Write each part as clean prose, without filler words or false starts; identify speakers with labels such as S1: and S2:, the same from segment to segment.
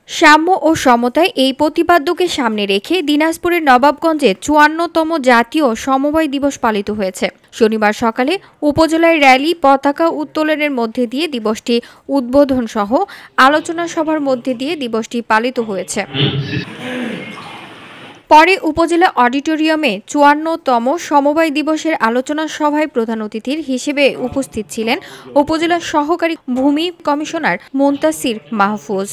S1: সাম্য ও সমতায় এই প্রতিপাদ্যকে সামনে রেখে দিনাজপুরের নবাবগঞ্জে ৫৪তম জাতীয় সমবায় দিবস পালিত হয়েছে। শনিবার সকালে উপজেলায় র্যালি, পতাকা উত্তোলনের মধ্যে দিয়ে দিবসটি উদ্বোধন সহ আলোচনা সভার মধ্যে দিয়ে দিবসটি পালিত হয়েছে। পরে উপজেলা অডিটোরিয়ামে ৫৪তম সমবায় দিবসের আলোচনা সভায় প্রধান অতিথির হিসেবে উপস্থিত ছিলেন উপজেলা সহকারী ভূমি কমিশনার মুনতাসির মাহফুজ।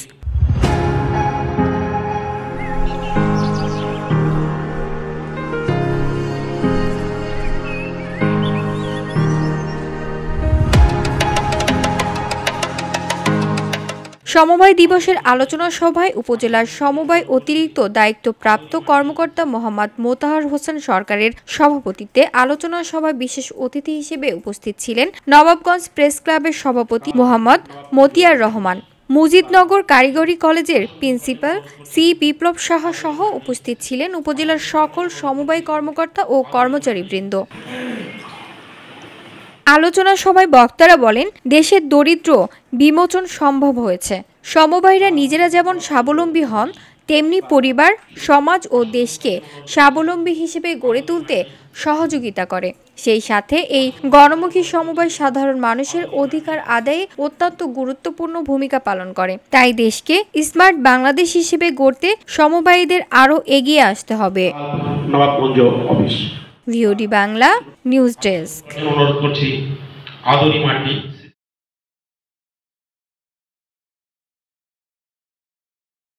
S1: সমবায় দিবসের আলোচনা সভায় উপজেলার সমবায় অতিরিক্ত দায়িত্বপ্রাপ্ত কর্মকর্তা মোহাম্মদ মোতাহার হোসেন সরকারের সভাপতিত্বে আলোচনা সভায় বিশেষ অতিথি হিসেবে উপস্থিত ছিলেন নবাবগঞ্জ প্রেস ক্লাবের সভাপতি মোহাম্মদ মতিয়ার রহমান, মুজিদনগর কারিগরি কলেজের প্রিন্সিপাল সি বিপ্লব সাহা সহ উপস্থিত ছিলেন উপজেলার সকল সমবায় কর্মকর্তা ও কর্মচারীবৃন্দ। আলোচনা সভায় বক্তারা বলেন, দেশের দরিদ্র বিমোচন সম্ভব হয়েছে। সমবায়ীরা নিজেরা যেমন স্বাবলম্বী হন, তেমনি পরিবার, সমাজ ও দেশকে স্বাবলম্বী হিসেবে গড়ে তুলতে সহযোগিতা করে। সেই সাথে এই গণমুখী সমবায় সাধারণ মানুষের অধিকার আদায়ে অত্যন্ত গুরুত্বপূর্ণ ভূমিকা পালন করে। তাই দেশকে স্মার্ট বাংলাদেশ হিসেবে গড়তে সমবায়ীদের আরও এগিয়ে আসতে হবে। VOD Bangla news desk.
S2: অনুরোধ করছি আদরি মাটি